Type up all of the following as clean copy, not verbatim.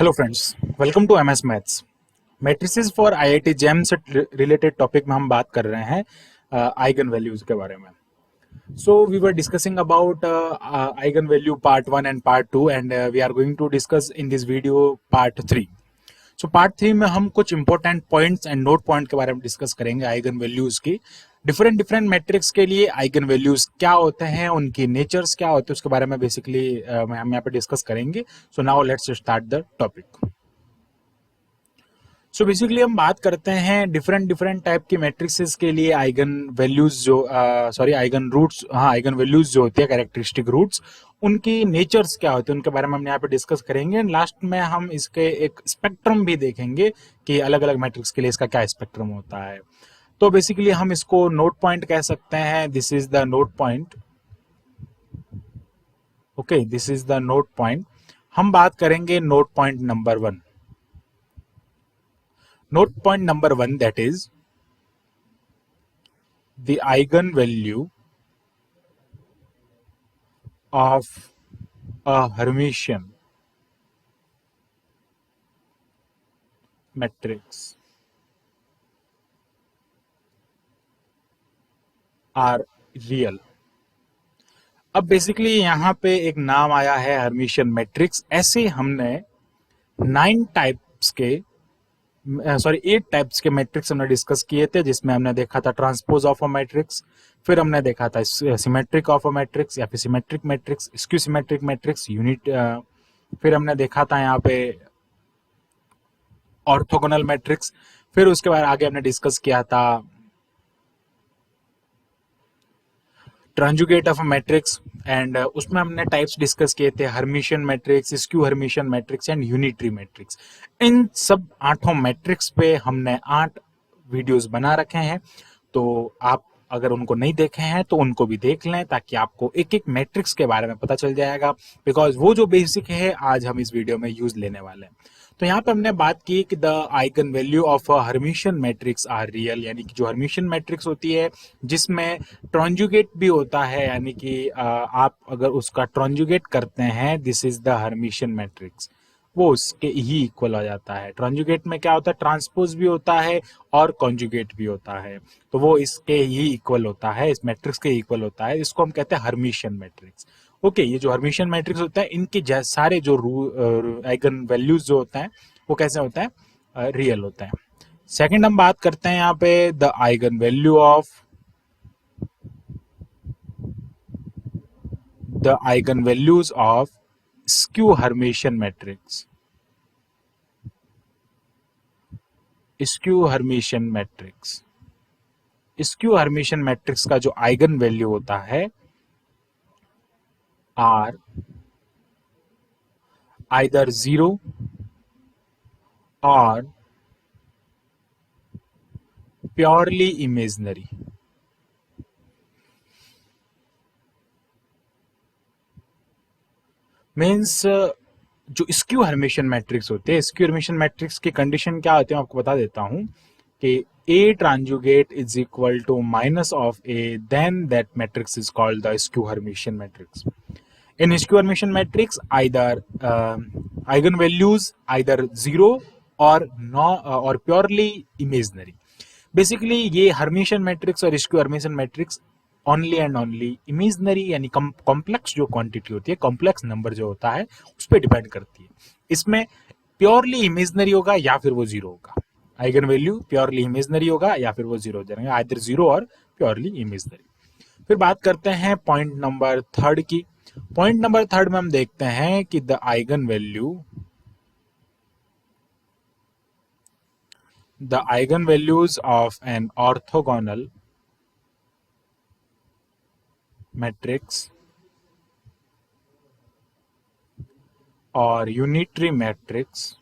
Hello friends, welcome to MS maths. Matrices for IIT JAM से related topic में हम बात कर रहे हैं आइगन वैल्यूज के बारे में। So we were discussing about eigen value part 1 and part 2 and we are going to discuss in this video part 3। So part 3 में हम कुछ important points and note point के बारे में डिस्कस करेंगे आइगन वैल्यूज की। डिफरेंट डिफरेंट मैट्रिक्स के लिए आइगन वैल्यूज क्या होते हैं, उनकी नेचर्स क्या होते हैं, उसके बारे में बेसिकली हम यहाँ पे डिस्कस करेंगे। So now let's start the topic. So basically हम बात करते हैं डिफरेंट डिफरेंट टाइप की मैट्रिक्सेस के लिए आइगन वैल्यूज जो आइगन रूट्स, आइगन वैल्यूज जो होती है, कैरेक्टरिस्टिक रूट्स, उनकी नेचर्स क्या होते हैं उनके बारे में हम यहाँ पे डिस्कस करेंगे। एंड लास्ट में हम इसके एक स्पेक्ट्रम भी देखेंगे कि अलग अलग मैट्रिक्स के लिए इसका क्या स्पेक्ट्रम होता है। तो बेसिकली हम इसको नोट पॉइंट कह सकते हैं। This is the note point. Okay, this is the note point. हम बात करेंगे note point number 1। Note point number 1, that is the eigenvalue of a Hermitian matrix are real। अब बेसिकली यहाँ पे एक नाम आया है हर्मिशियन मैट्रिक्स। ऐसे हमने 8 टाइप्स के मैट्रिक्स हमने डिस्कस किए थे, जिसमें हमने देखा था ट्रांसपोज ऑफ अ मैट्रिक्स, फिर हमने देखा था सिमेट्रिक ऑफ अ मैट्रिक्स या फिर symmetric matrix, skew symmetric matrix, unit, फिर हमने देखा था यहाँ पे ऑर्थोगोनल मैट्रिक्स, फिर उसके बाद आगे हमने डिस्कस किया था transjugate of a matrix. And उसमें हमने टाइप्स डिस्कस किए थे Hermitian matrix, skew Hermitian matrix and unitary matrix. इन सब 8 मैट्रिक्स पे हमने 8 वीडियोस बना रखे हैं। तो आप अगर उनको नहीं देखे हैं तो उनको भी देख लें, ताकि आपको एक एक मैट्रिक्स के बारे में पता चल जाएगा, बिकॉज वो जो बेसिक है आज हम इस वीडियो में यूज लेने वाले हैं। तो यहाँ पे हमने बात की कि the eigen value of a Hermitian matrix are real, यानी कि जो हर्मिशियन मैट्रिक्स होती है जिसमें ट्रांजुगेट भी होता है, यानी कि आप अगर उसका ट्रांजुगेट करते हैं, this is the Hermitian matrix, वो उसके ही इक्वल हो जाता है। ट्रांजुगेट में क्या होता है, ट्रांसपोज भी होता है और कॉन्जुगेट भी होता है, तो वो इसके ही इक्वल होता है, इस मैट्रिक्स के इक्वल होता है। इसको हम कहते हैं हर्मिशियन मैट्रिक्स। ओके, ये जो हर्मिशियन मैट्रिक्स होता है इनके सारे जो आइगन वैल्यूज जो होता है वो कैसे होता है, रियल होता है। सेकंड हम बात करते हैं यहाँ पे the eigen value of the eigenvalues of skew Hermitian matrix। skew Hermitian matrix, skew Hermitian matrix का जो आइगन वैल्यू होता है आर आइदर 0 और प्योरली इमेजनरी। मीन्स जो स्क्यू हर्मिशियन मैट्रिक्स होते हैं, स्क्यू हर्मिशियन मैट्रिक्स की कंडीशन क्या होती है आपको बता देता हूं कि A transjugate is equal to minus of A, then that matrix is called the skew Hermitian matrix. In skew Hermitian matrix, either eigenvalues either 0 or no or purely imaginary। Basically ये Hermitian matrix और skew Hermitian matrix only and only imaginary, यानी complex जो quantity होती है, complex number जो होता है उस पर डिपेंड करती है। इसमें प्योरली इमेजनरी होगा या फिर वो 0 होगा। आइगन वैल्यू प्योरली इमेजनरी होगा या फिर वो 0 हो जाएगा, आइदर 0 और प्योरली इमेजनरी। फिर बात करते हैं पॉइंट नंबर 3 की। पॉइंट नंबर 3 में हम देखते हैं कि the eigenvalues of an orthogonal matrix और unitary matrix.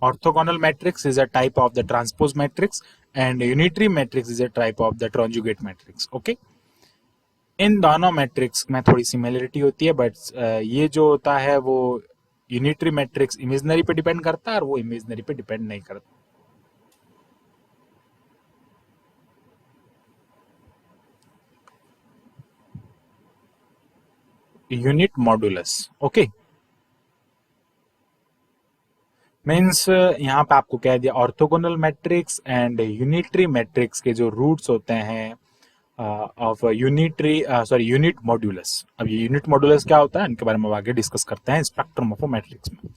Orthogonal matrix is a type of the transpose matrix and unitary matrix is a type of the conjugate matrix। Okay, इन दोनों matrix में थोड़ी similarity होती है, but ये जो होता है वो यूनिटरी मैट्रिक्स इमेजनरी पे डिपेंड करता है और वो इमेजनरी पे डिपेंड नहीं करता। Unit modulus. ओके, मीन्स यहाँ पे आपको कह दिया orthogonal matrix and unitary matrix के जो रूट्स होते हैं of unitary sorry unit modulus. अब ये यूनिट मॉड्यूलस क्या होता है इनके बारे में आगे डिस्कस करते हैं स्पेक्ट्रम ऑफ मैट्रिक्स में।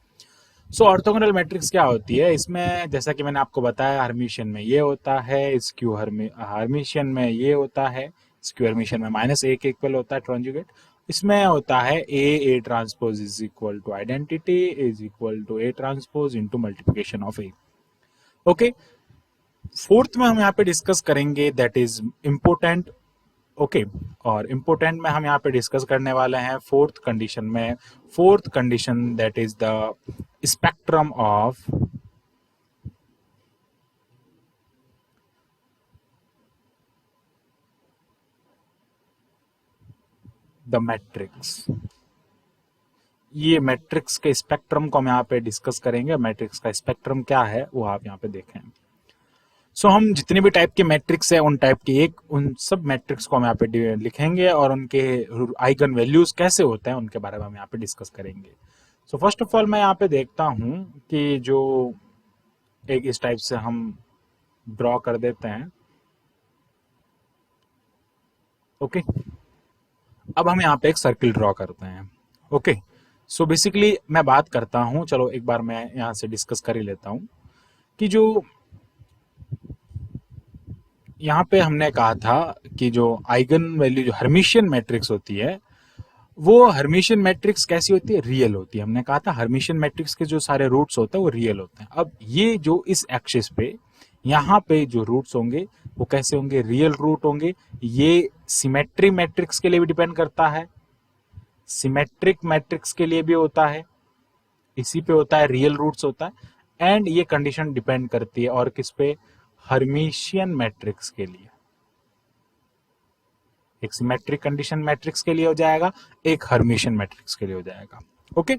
सो ऑर्थोगोनल मैट्रिक्स क्या होती है, इसमें जैसा कि मैंने आपको बताया हर्मिशियन में ये होता है, स्क्यू हर्मिशियन में ये होता है, स्क्यू हर्मिशियन में -a के इक्वल होता है ट्रांजुगेट। इसमें होता है A transpose is equal to identity is equal to A transpose into multiplication of A. Okay, fourth में हम यहाँ पे डिस्कस करेंगे दैट इज इम्पोर्टेंट। ओके, और इम्पोर्टेंट में हम यहाँ पे डिस्कस करने वाले हैं फोर्थ कंडीशन में, fourth condition that is the spectrum of the matrix. ये मैट्रिक्स के स्पेक्ट्रम को हम यहाँ पे डिस्कस करेंगे। मैट्रिक्स का स्पेक्ट्रम क्या है वो आप यहाँ पे देखें। सो हम जितने भी टाइप के मैट्रिक्स है उन टाइप के उन सब मैट्रिक्स को हम यहाँ पे लिखेंगे और उनके आइगन वैल्यूज कैसे होते हैं उनके बारे में हम यहाँ पे डिस्कस करेंगे। सो फर्स्ट ऑफ ऑल मैं यहाँ पे देखता हूँ कि जो एक इस टाइप से हम ड्रॉ कर देते हैं। ओके, अब हम यहाँ पे एक सर्किल ड्रॉ करते हैं। ओके, सो बेसिकली मैं बात करता हूँ, चलो एक बार मैं यहाँ से डिस्कस कर ही लेता हूँ कि जो यहाँ पे हमने कहा था कि जो आइगन वैल्यू जो हर्मिशियन मैट्रिक्स होती है वो हर्मिशियन मैट्रिक्स कैसी होती है, रियल होती है। हमने कहा था हर्मिशियन मैट्रिक्स के जो सारे रूट्स होते हैं वो रियल होते हैं। अब ये जो इस एक्सिस पे यहाँ पे जो रूट्स होंगे वो कैसे होंगे, रियल रूट होंगे। ये सिमेट्री मैट्रिक्स के लिए भी डिपेंड करता है, सिमेट्रिक मैट्रिक्स के लिए भी होता है, इसी पे होता है, रियल रूट्स होता है। एंड ये कंडीशन डिपेंड करती है और किस पे, हर्मिशियन मैट्रिक्स के लिए। एक सिमेट्रिक कंडीशन मैट्रिक्स के लिए हो जाएगा, एक हर्मिशियन मैट्रिक्स के लिए हो जाएगा। ओके,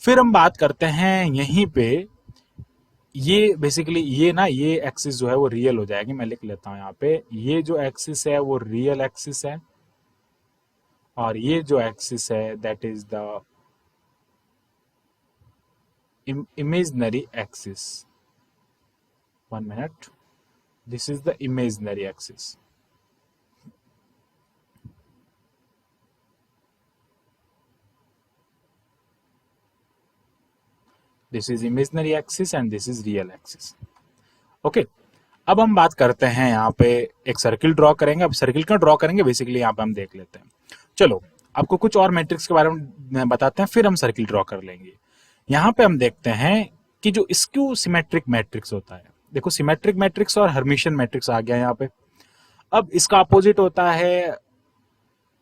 फिर हम बात करते हैं यहीं पे, ये बेसिकली ये ना ये एक्सिस जो है वो रियल हो जाएगी। मैं लिख लेता हूं यहाँ पे, ये जो एक्सिस है वो रियल एक्सिस है और ये जो एक्सिस है that is the imaginary axis. 1 minute. This is the imaginary axis. This is imaginary axis and this is real axis. Okay. अब हम बात करते हैं यहाँ पे एक सर्किल ड्रॉ करेंगे। अब सर्किल क्यों ड्रॉ करेंगे बेसिकली यहाँ पे हम देख लेते हैं। चलो आपको कुछ और मैट्रिक्स के बारे में बताते हैं फिर हम सर्किल ड्रॉ कर लेंगे। यहाँ पे हम देखते हैं कि जो स्क्यू सिमेट्रिक मैट्रिक्स होता है, देखो सिमेट्रिक मैट्रिक्स और हर्मिशियन मैट्रिक्स आ गया यहाँ पे। अब इसका अपोजिट होता है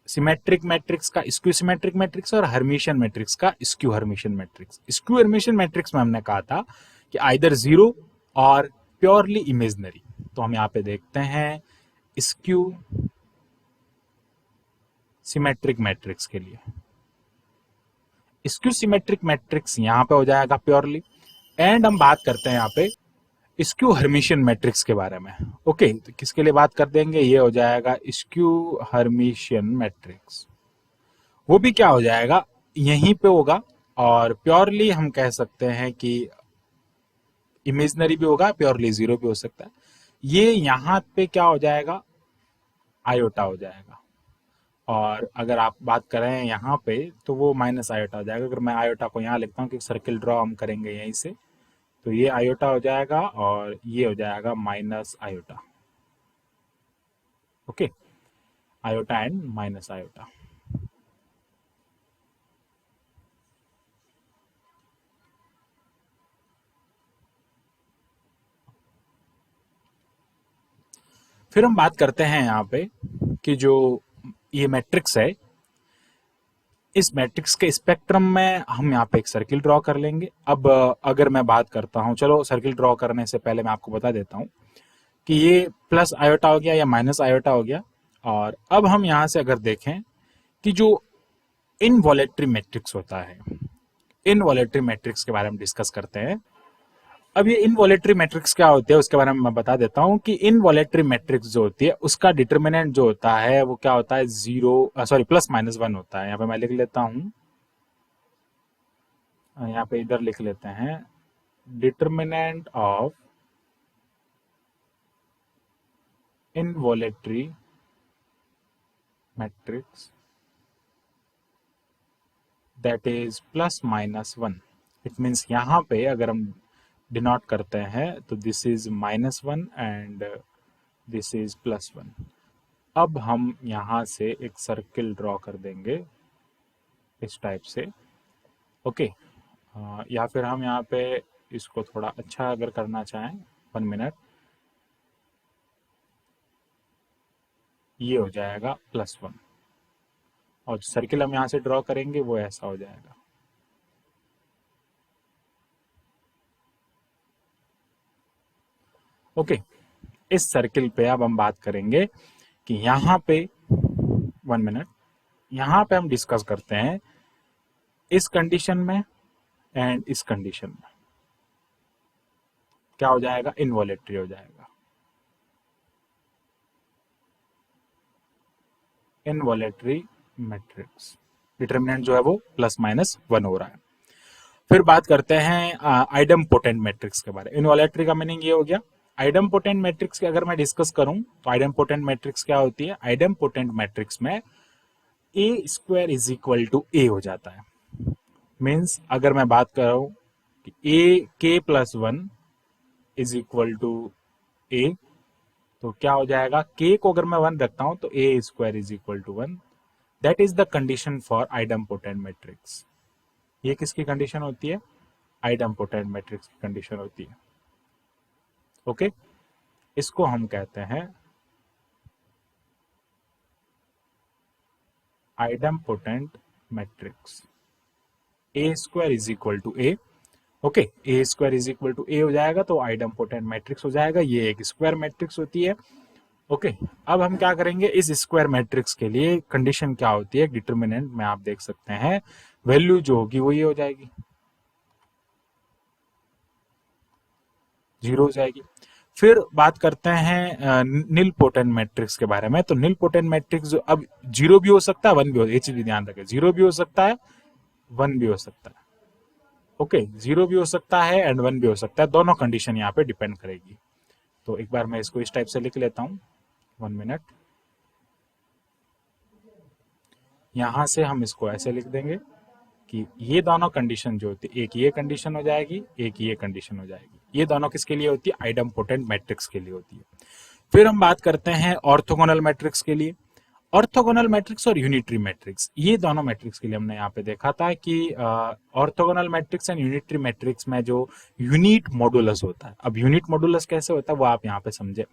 सिमेट्रिक मैट्रिक्स का स्क्यू सिमेट्रिक मैट्रिक्स और हर्मिशियन मैट्रिक्स का skew Hermitian matrix. Skew Hermitian matrix में हमने कहा था कि आइदर जीरो और प्योरली इमेजिनरी। तो हम यहाँ पे देखते हैं स्क्यू सिमेट्रिक मैट्रिक्स के लिए स्क्यू सिमेट्रिक मैट्रिक्स यहाँ पे हो जाएगा प्योरली। एंड हम बात करते हैं यहाँ पे स्क्यू हर्मिशियन मैट्रिक्स के बारे में। ओके, तो किसके लिए बात कर देंगे, ये हो जाएगा स्क्यू हर्मिशियन मैट्रिक्स। वो भी क्या हो जाएगा, यहीं पे होगा और प्योरली हम कह सकते हैं कि इमेजिनरी भी होगा, प्योरली जीरो भी हो सकता है। ये यहाँ पे क्या हो जाएगा, आयोटा हो जाएगा। और अगर आप बात करें यहाँ पे तो वो माइनस आयोटा हो जाएगा। अगर मैं आयोटा को यहाँ लिखता हूँ कि सर्किल ड्रॉ हम करेंगे यहीं से, तो ये आयोटा हो जाएगा और ये हो जाएगा minus iota. Okay, iota and minus iota. फिर हम बात करते हैं यहाँ पे कि जो ये मैट्रिक्स है, इस मैट्रिक्स के स्पेक्ट्रम में हम यहाँ पे एक सर्किल ड्रॉ कर लेंगे। अब अगर मैं बात करता हूँ, चलो सर्किल ड्रॉ करने से पहले मैं आपको बता देता हूँ कि ये प्लस आयोटा हो गया या माइनस आयोटा हो गया। और अब हम यहाँ से अगर देखें कि जो इनवॉलेटरी मैट्रिक्स होता है, इनवॉलेटरी मैट्रिक्स के बारे में डिस्कस करते हैं। अब ये इनवॉलेटरी मैट्रिक्स क्या होती है उसके बारे में मैं बता देता हूँ कि इनवॉलेटरी मैट्रिक्स जो होती है उसका डिटर्मिनेंट जो होता है वो क्या होता है, +-1 होता है। यहाँ पे मैं लिख लेता हूँ, यहाँ पे इधर लिख लेते हैं determinant of involuntary matrix that is plus minus 1. It means यहाँ पे अगर हम डिनोट करते हैं तो this is -1 and this is +1. अब हम यहाँ से एक सर्किल ड्रॉ कर देंगे इस टाइप से. ओके या फिर हम यहाँ पे इसको थोड़ा अच्छा अगर करना चाहें 1 मिनट, ये हो जाएगा +1 और सर्किल हम यहाँ से ड्रॉ करेंगे वो ऐसा हो जाएगा. ओके इस सर्किल पे अब हम बात करेंगे कि यहाँ पे 1 मिनट, यहाँ पे हम डिस्कस करते हैं इस कंडीशन में एंड इस कंडीशन में क्या हो जाएगा, इनवॉलेटरी हो जाएगा. इनवॉलेटरी मैट्रिक्स डिटरमिनेंट जो है वो ±1 हो रहा है. फिर बात करते हैं आइडमपोटेंट मैट्रिक्स के बारे में. इनवॉलेटरी का मीनिंग ये हो गया. आइडमपोटेंट मैट्रिक्स की अगर मैं डिस्कस करूं तो आइडमपोटेंट मैट्रिक्स क्या होती है. आइडमपोटेंट मैट्रिक्स में A² is equal to A हो जाता है. मीन्स अगर मैं बात कर रहा हूं कि K+1 is equal to A, तो क्या हो जाएगा, K को अगर मैं 1 रखता हूं तो A² is equal to 1. That is the condition for idempotent matrix. ये किसकी कंडीशन होती है, आइडमपोटेंट मैट्रिक्स की कंडीशन होती है. ओके इसको हम कहते हैं idempotent matrix. A² is equal to A. Okay A² is equal to A हो जाएगा तो आइडमपोटेंट मैट्रिक्स हो जाएगा. ये एक स्क्वायर मैट्रिक्स होती है. ओके अब हम क्या करेंगे, इस स्क्वायर मैट्रिक्स के लिए कंडीशन क्या होती है, डिटरमिनेंट में आप देख सकते हैं वैल्यू जो होगी वो ये हो जाएगी, 0 हो जाएगी. फिर बात करते हैं निल पोटेंट मैट्रिक्स के बारे में. तो निल पोटेंट मैट्रिक्स जो अब 0 भी हो सकता है 1 भी हो, ये चीज भी ध्यान रखें, 0 भी हो सकता है 1 भी हो सकता है. ओके 0 भी हो सकता है एंड 1 भी हो सकता है, दोनों कंडीशन यहाँ पे डिपेंड करेगी. तो एक बार मैं इसको इस टाइप से लिख लेता हूँ 1 मिनट. यहां से हम इसको ऐसे लिख देंगे कि ये दोनों कंडीशन जो होती है, एक ये कंडीशन हो जाएगी, एक ये कंडीशन हो जाएगी. ये दोनों किसके लिए होती है, आइडमपोटेंट मैट्रिक्स के लिए होती है. फिर हम बात करते हैं ऑर्थोगोनल मैट्रिक्स के लिए. ऑर्थोगोनल मैट्रिक्स और यूनिटरी मैट्रिक्स, ये दोनों मैट्रिक्स के लिए हमने यहाँ पे देखा था कि orthogonal matrix and unitary matrix में जो यूनिट मॉडुलस होता है. अब यूनिट मॉडुलस कैसे होता है वो आप यहाँ पे समझे.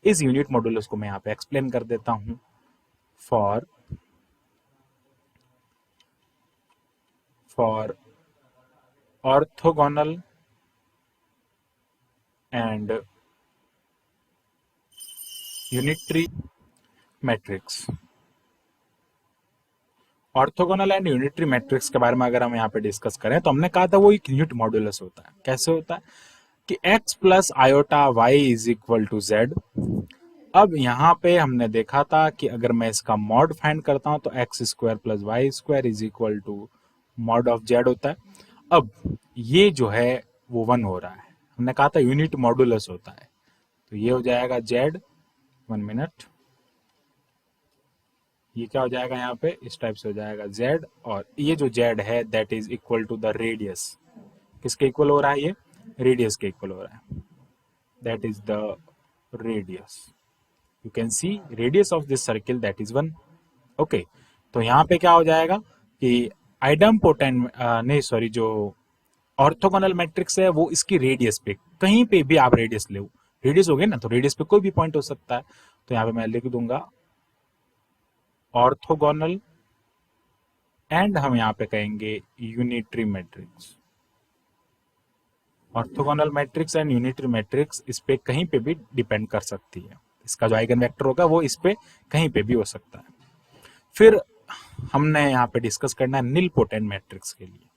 इस यूनिट मॉडुलस को मैं यहाँ पे एक्सप्लेन कर देता हूँ. For orthogonal and unitary matrix. Orthogonal and unitary matrix के बारे में अगर हम यहाँ पे डिस्कस करें तो हमने कहा था वो एक यूनिट मॉडुलस होता है. कैसे होता है कि x plus iota y is equal to z. अब यहाँ पे हमने देखा था कि अगर मैं इसका मॉड फाइंड करता हूं तो x² plus y² is equal to mod of z होता है. अब ये जो है वो 1 हो रहा है, हमने कहा था यूनिट मॉडुलस होता है, तो ये हो जाएगा जेड. 1 मिनट, ये क्या हो जाएगा यहाँ पे, इस टाइप से हो जाएगा जेड. और ये जो जेड है that is equal to the radius. किसके इक्वल हो रहा है, ये रेडियस के इक्वल हो रहा है. That is the radius. You can see radius of this circle that is 1. Okay तो यहाँ पे क्या हो जाएगा कि आइडमपोटेंट नहीं सॉरी जो ऑर्थोगोनल मैट्रिक्स है वो इसकी रेडियस पे, कहीं पे भी आप रेडियस ले, रेडियस हो गए ना, तो रेडियस पे कोई भी पॉइंट हो सकता है. तो यहाँ पे मैं लिख दूंगा ऑर्थोगोनल एंड हम यहाँ पे कहेंगे unitary matrix. Orthogonal matrix and unitary matrix इस पे कहीं पे भी डिपेंड कर सकती है. इसका जो आइगन वेक्टर होगा वो इस पे कहीं पे भी हो सकता है. फिर हमने यहाँ पे डिस्कस करना है निल पोटेंट मैट्रिक्स के लिए.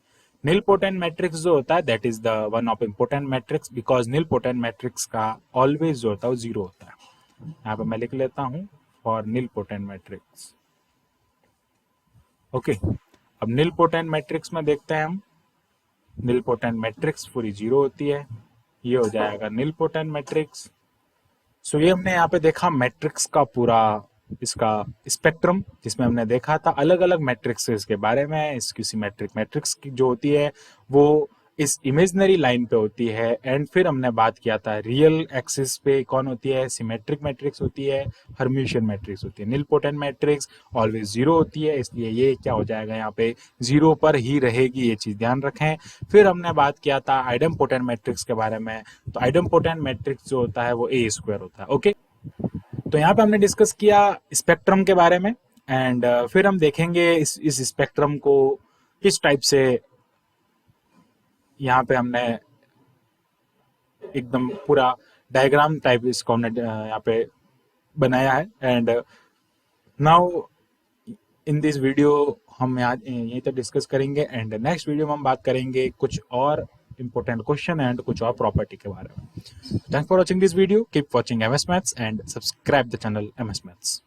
निल पोटेंट मैट्रिक्स जो होता है that is the one of important matrix because nil potent matrix का ऑलवेज जो होता है वो 0 होता है. यहाँ पे मैं लिख लेता हूँ for nil potent matrix. Okay अब निल पोटेंट मैट्रिक्स में देखते हैं हम नील पोटेंट मैट्रिक्स पूरी जीरो होती है, ये हो जाएगा नील पोटेंट मैट्रिक्स। सो ये हमने यहाँ पे देखा मैट्रिक्स का पूरा इसका स्पेक्ट्रम, जिसमें हमने देखा था अलग अलग मैट्रिक्स के बारे में। इस किसी मैट्रिक्स की जो होती है वो इस इमेजनरी लाइन पे होती है। एंड फिर हमने बात किया था रियल एक्सिस पे कौन होती है, सिमेट्रिक मैट्रिक्स होती है, हर्मिशियन मैट्रिक्स होती है। नील पोटेंट मैट्रिक्स ऑलवेज जीरो होती है, इसलिए ये क्या हो जाएगा यहाँ पे जीरो पर ही रहेगी, ये चीज ध्यान रखें। फिर हमने बात किया था आइडम पोटेंट मैट्रिक्स के बारे में। तो आइडम पोटेंट मैट्रिक्स जो होता है वो ए स्क्वायर होता है। ओके, तो यहाँ पे हमने डिस्कस किया स्पेक्ट्रम के बारे में। एंड फिर हम देखेंगे इस स्पेक्ट्रम को किस टाइप से यहाँ पे हमने एकदम पूरा डायग्राम टाइप इसको हमने यहाँ पे बनाया है। And now in this video हम यहाँ यहीं तक डिस्कस करेंगे। एंड नेक्स्ट वीडियो में हम बात करेंगे कुछ और इंपॉर्टेंट क्वेश्चन एंड कुछ और प्रॉपर्टी के बारे में। Thanks for watching this video, keep watching MS Maths and subscribe the channel MS Maths।